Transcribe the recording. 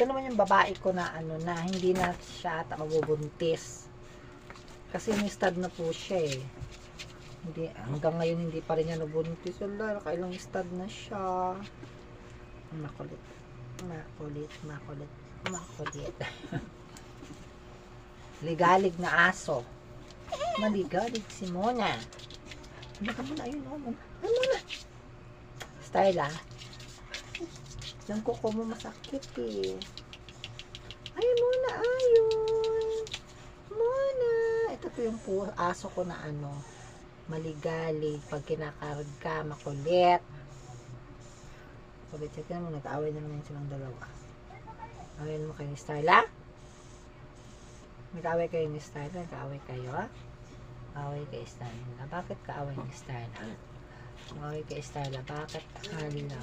Ito naman yung babae ko na ano na, hindi na siya ata mabubuntis. Kasi may stud na po siya eh. Hindi, hanggang ngayon hindi pa rin niya nabuntis. Wala, nakailang stud na siya. Makulit. Makulit, makulit, makulit. Ligalig na aso. Maligalig si Mona. Ano ka muna? Ayun, oh. Ano muna? Style, ah. Yung kuko mo masakit, eh. Ayun muna, ayun. Mona. Ito po yung aso ko na ano, maligalig. Pag kinakarga, makulit. Kulit. Check mo, nag-away na naman silang dalawa. Awayin mo kayo ni Starla. Nag-away kayo ni Starla. Nag-away kayo, ah. Away kay Starla. Bakit ka-away ni Starla? Away kay Starla. Bakit? Hala.